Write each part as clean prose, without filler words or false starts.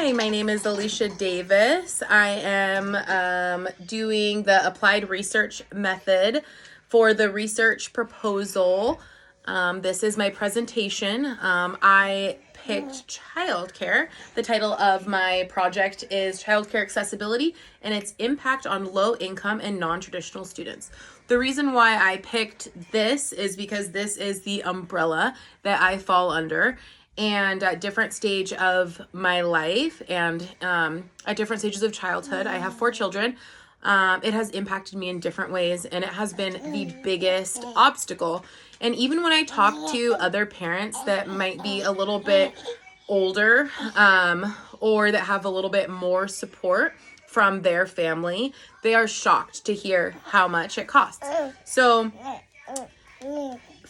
Hi, my name is Alicia Davis. I am doing the applied research method for the research proposal. This is my presentation. I picked childcare. The title of my project is Childcare Accessibility and its Impact on Low Income and Non-Traditional Students. The reason why I picked this is because this is the umbrella that I fall under. And at different stage of my life and at different stages of childhood, I have 4 children. It has impacted me in different ways, and it has been the biggest obstacle. And even when I talk to other parents that might be a little bit older or that have a little bit more support from their family, they are shocked to hear how much it costs. So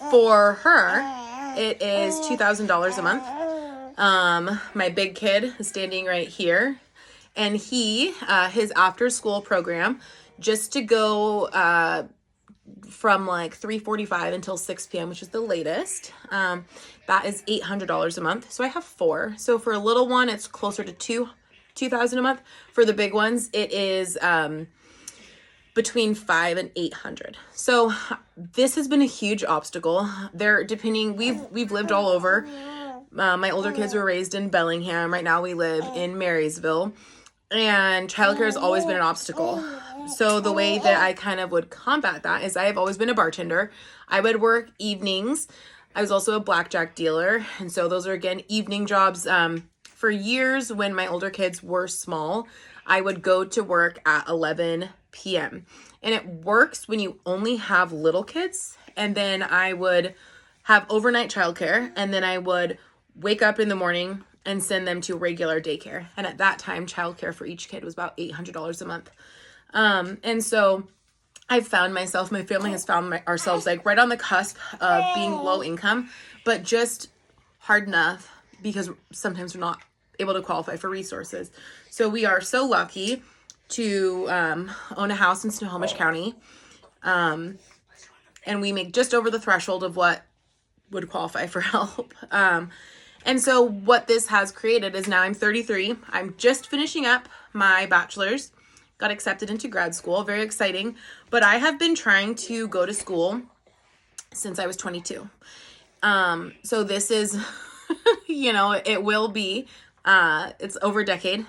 for her, it is $2,000 a month. My big kid is standing right here, and his after school program, just to go from like 3:45 until 6 p.m., which is the latest, that is $800 a month. So I have 4. So for a little one, it's closer to $2,000 a month. For the big ones, it is between $500 and $800. So this has been a huge obstacle. We've lived all over. My older kids were raised in Bellingham. Right now we live in Marysville, and childcare has always been an obstacle. So the way that I kind of would combat that is I have always been a bartender. I would work evenings. I was also a blackjack dealer, and so those are again evening jobs. For years when my older kids were small, I would go to work at 11 p.m. And it works when you only have little kids. And then I would have overnight childcare, and then I would wake up in the morning and send them to regular daycare. And at that time, childcare for each kid was about $800 a month. And so I've found myself, my family has found ourselves like right on the cusp of being low income, but just hard enough because sometimes we're not able to qualify for resources. So we are so lucky to own a house in Snohomish County, and we make just over the threshold of what would qualify for help. And so what this has created is now I'm 33. I'm just finishing up my bachelor's, got accepted into grad school, very exciting. But I have been trying to go to school since I was 22. So this is, it will be, it's over a decade,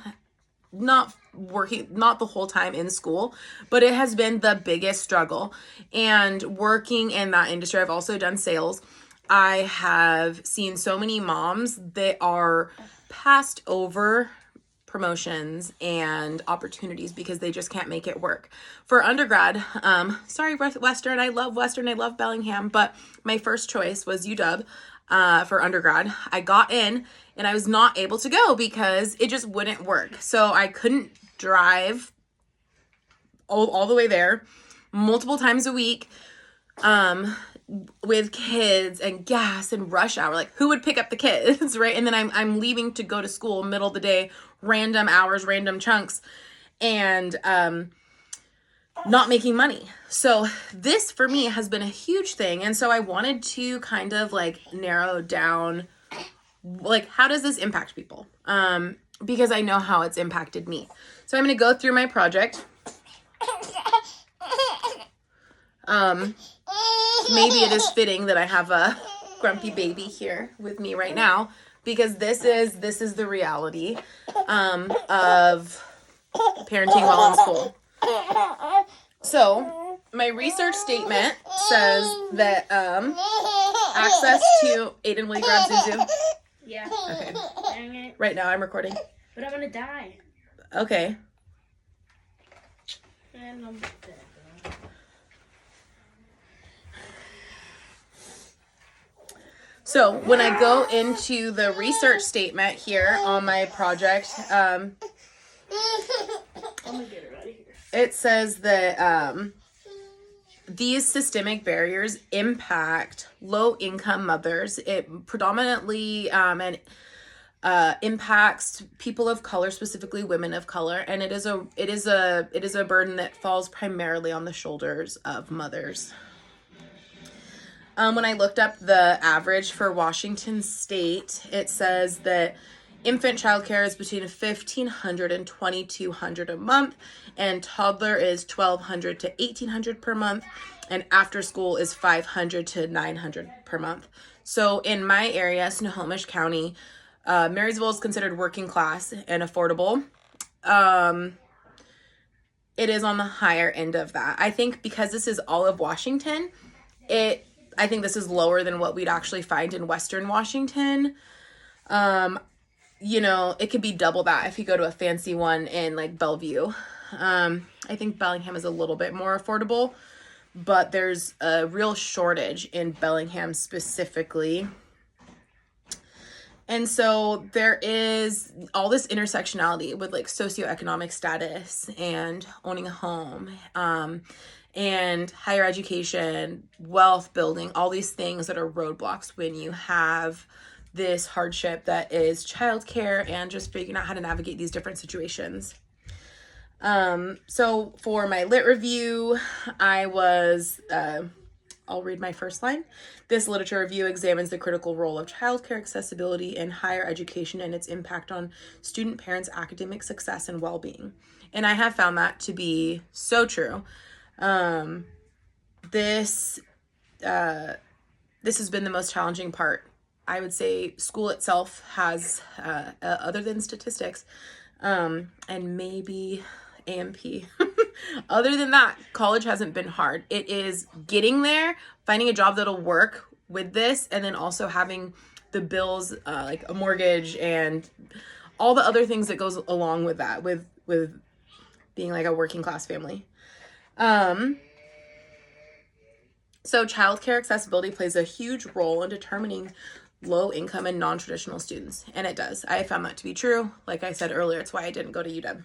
not the whole time in school, but it has been the biggest struggle. And working in that industry, I've also done sales. I have seen so many moms that are passed over promotions and opportunities because they just can't make it work. For undergrad, sorry, Western, I love Western, I love Bellingham, but my first choice was UW for undergrad. I got in and I was not able to go because it just wouldn't work. So I couldn't drive all the way there multiple times a week with kids and gas and rush hour. Like, who would pick up the kids, right? And then I'm leaving to go to school middle of the day, random hours, random chunks, and not making money. So this for me has been a huge thing. And so I wanted to kind of like narrow down, like, how does this impact people? Because I know how it's impacted me. So I'm going to go through my project. Maybe it is fitting that I have a grumpy baby here with me right now, because this is the reality of parenting while in school. So my research statement says that access to Aiden, will you grab Zuzu? Yeah. Okay. Dang it. Right now I'm recording. But I'm gonna die. Okay. And I'm dead. So when I go into the research statement here on my project, I'm gonna get it out of here. it says that these systemic barriers impact low-income mothers. It predominantly impacts people of color, specifically women of color, and it is a burden that falls primarily on the shoulders of mothers. When I looked up the average for Washington State, it says that Infant childcare is between $1,500 and $2,200 a month, and toddler is $1,200 to $1,800 per month, and after school is $500 to $900 per month. So in my area, Snohomish County, Marysville is considered working class and affordable. It is on the higher end of that. I think because this is all of Washington, I think this is lower than what we'd actually find in Western Washington. It could be double that if you go to a fancy one in like Bellevue. I think Bellingham is a little bit more affordable, but there's a real shortage in Bellingham specifically. And so there is all this intersectionality with like socioeconomic status and owning a home, and higher education, wealth building, all these things that are roadblocks when you have this hardship that is childcare and just figuring out how to navigate these different situations. So for my lit review, I'll read my first line. This literature review examines the critical role of childcare accessibility in higher education and its impact on student parents' academic success and well-being. And I have found that to be so true. This has been the most challenging part. I would say school itself has, other than statistics, and maybe A&P. Other than that, college hasn't been hard. It is getting there, finding a job that'll work with this, and then also having the bills, like a mortgage and all the other things that goes along with that, with being like a working class family. So childcare accessibility plays a huge role in determining low income and non-traditional students. And it does. I found that to be true. Like I said earlier, it's why I didn't go to UW.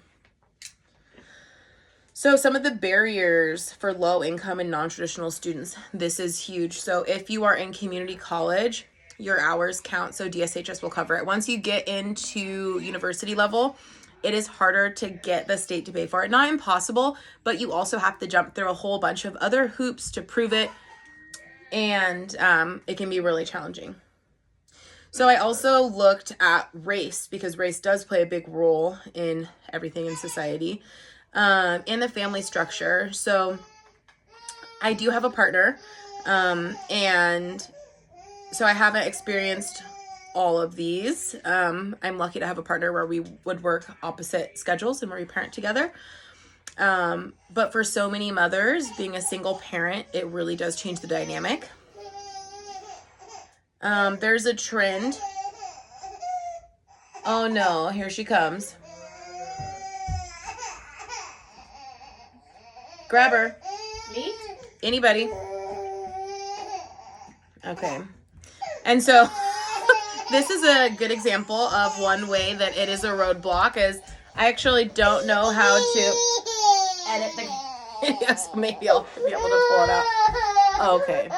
So some of the barriers for low income and non-traditional students, this is huge. So if you are in community college, your hours count. So DSHS will cover it. Once you get into university level, it is harder to get the state to pay for it. Not impossible, but you also have to jump through a whole bunch of other hoops to prove it. And it can be really challenging. So I also looked at race, because race does play a big role in everything in society, and the family structure. So I do have a partner, and so I haven't experienced all of these. I'm lucky to have a partner where we would work opposite schedules and where we parent together. But for so many mothers, being a single parent, it really does change the dynamic. There's a trend. Oh no, here she comes. Grab her. Me? Anybody. Okay. And so this is a good example of one way that it is a roadblock, is I actually don't know how to edit the video, so maybe I'll be able to pull it out. Okay.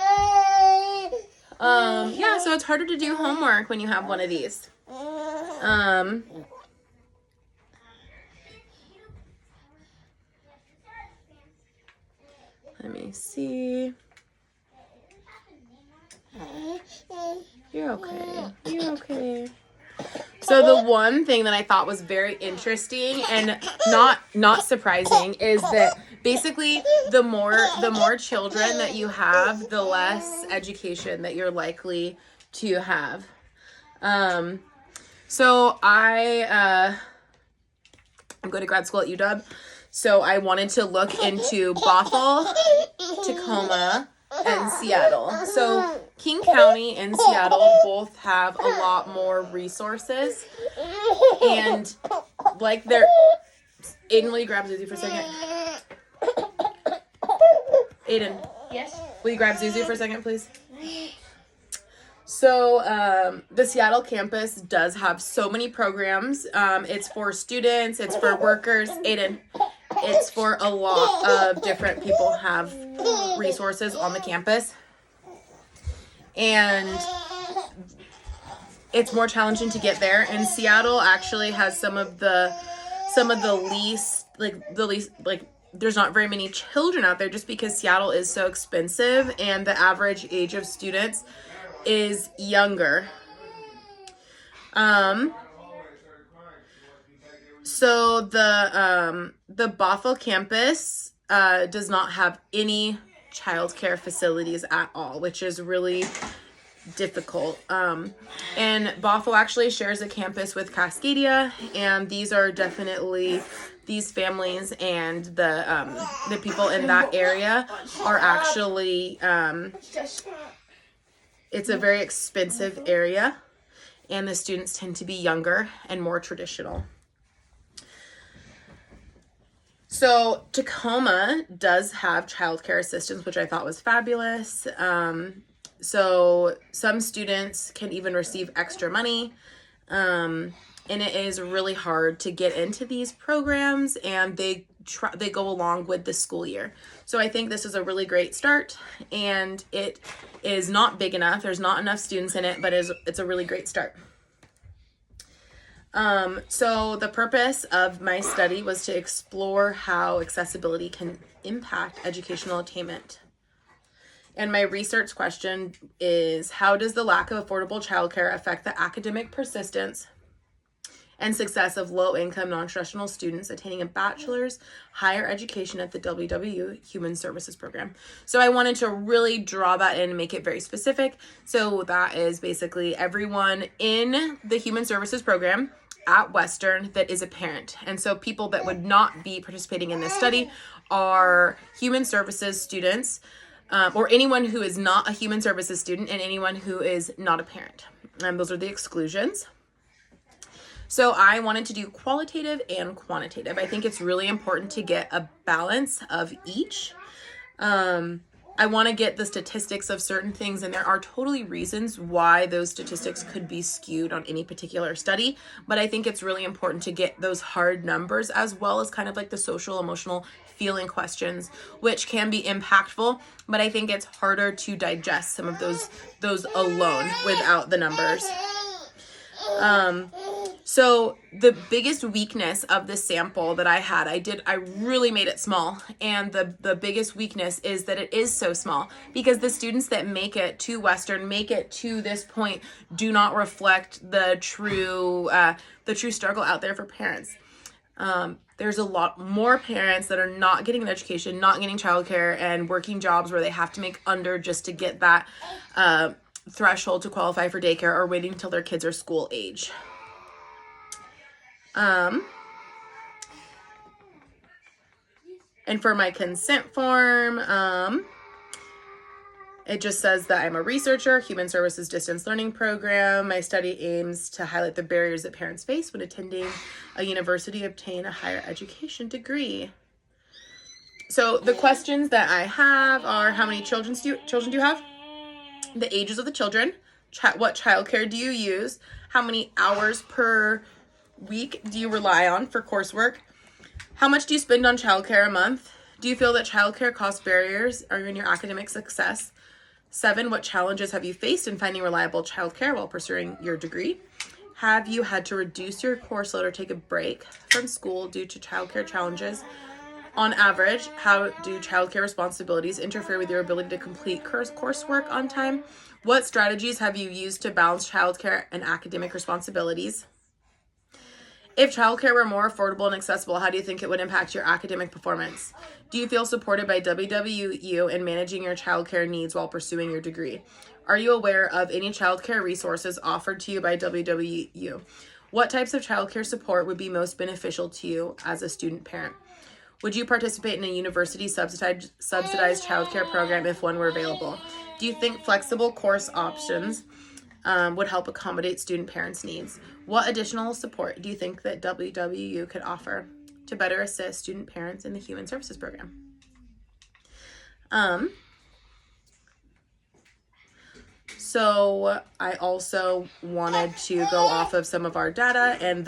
Yeah, so it's harder to do homework when you have one of these. Let me see. You're okay. You're okay. So the one thing that I thought was very interesting and not surprising is that basically the more children that you have, the less education that you're likely to have. So I'm going to grad school at UW. So I wanted to look into Bothell, Tacoma, and Seattle. So King County and Seattle both have a lot more resources, and like Aiden, will you grab Zuzu for a second? Aiden, Yes. will you grab Zuzu for a second, please? So the Seattle campus does have so many programs. It's for students, it's for workers. Aiden, it's for a lot of different people have resources on the campus. And it's more challenging to get there. And Seattle actually has some of the least there's not very many children out there, just because Seattle is so expensive and the average age of students is younger. So the Bothell campus does not have any childcare facilities at all, which is really difficult. And Bothell actually shares a campus with Cascadia, and these are definitely these families and the people in that area are actually it's a very expensive area, and the students tend to be younger and more traditional. So Tacoma does have childcare assistance, which I thought was fabulous. So some students can even receive extra money. And it is really hard to get into these programs, and they go along with the school year. So I think this is a really great start, and it is not big enough. There's not enough students in it, but it's a really great start. So the purpose of my study was to explore how accessibility can impact educational attainment. And my research question is, how does the lack of affordable childcare affect the academic persistence and success of low-income, non-traditional students attaining a bachelor's higher education at the WW Human Services Program? So I wanted to really draw that in and make it very specific. So that is basically everyone in the Human Services Program at Western that is a parent. And so people that would not be participating in this study are human services students, or anyone who is not a human services student, and anyone who is not a parent. Those are the exclusions. So I wanted to do qualitative and quantitative. I think it's really important to get a balance of each. I want to get the statistics of certain things, and there are totally reasons why those statistics could be skewed on any particular study, but I think it's really important to get those hard numbers as well as kind of like the social, emotional feeling questions, which can be impactful, but I think it's harder to digest some of those alone without the numbers. So the biggest weakness of the sample that I had, I really made it small. And the biggest weakness is that it is so small, because the students that make it to Western, make it to this point, do not reflect the true struggle out there for parents. There's a lot more parents that are not getting an education, not getting childcare, and working jobs where they have to make under just to get that threshold to qualify for daycare, or waiting until their kids are school age. And for my consent form, it just says that I'm a researcher, Human Services Distance Learning Program. My study aims to highlight the barriers that parents face when attending a university to obtain a higher education degree. So the questions that I have are, how many children do you have? The ages of the children. What childcare do you use? How many hours per week do you rely on for coursework? How much do you spend on childcare a month? Do you feel that childcare cost barriers are in your academic success? 7, what challenges have you faced in finding reliable childcare while pursuing your degree? Have you had to reduce your course load or take a break from school due to childcare challenges? On average, how do childcare responsibilities interfere with your ability to complete coursework on time? What strategies have you used to balance childcare and academic responsibilities? If childcare were more affordable and accessible, how do you think it would impact your academic performance? Do you feel supported by WWU in managing your childcare needs while pursuing your degree? Are you aware of any childcare resources offered to you by WWU? What types of childcare support would be most beneficial to you as a student parent? Would you participate in a university subsidized childcare program if one were available? Do you think flexible course options would help accommodate student parents' needs? What additional support do you think that WWU could offer to better assist student parents in the Human Services Program? So I also wanted to go off of some of our data, and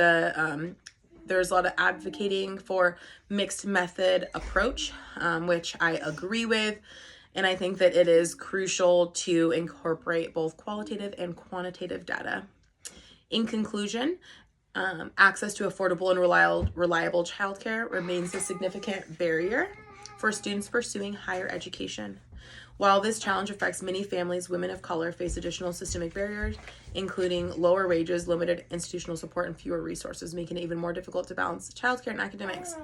there's a lot of advocating for mixed method approach, which I agree with. And I think that it is crucial to incorporate both qualitative and quantitative data. In conclusion, access to affordable and reliable childcare remains a significant barrier for students pursuing higher education. While this challenge affects many families, women of color face additional systemic barriers, including lower wages, limited institutional support, and fewer resources, making it even more difficult to balance childcare and academics.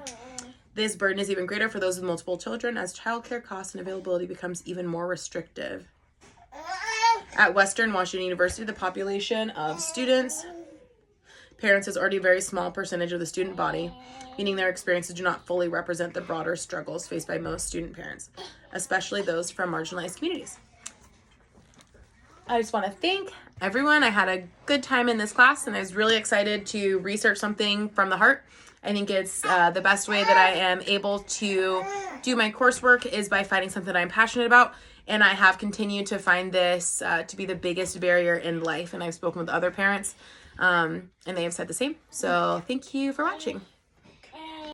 This burden is even greater for those with multiple children as childcare costs and availability becomes even more restrictive. At Western Washington University, the population of parents is already a very small percentage of the student body, meaning their experiences do not fully represent the broader struggles faced by most student parents, especially those from marginalized communities. I just want to thank everyone. I had a good time in this class, and I was really excited to research something from the heart. I think it's the best way that I am able to do my coursework is by finding something that I'm passionate about, and I have continued to find this to be the biggest barrier in life, and I've spoken with other parents, and they have said the same. So thank you for watching.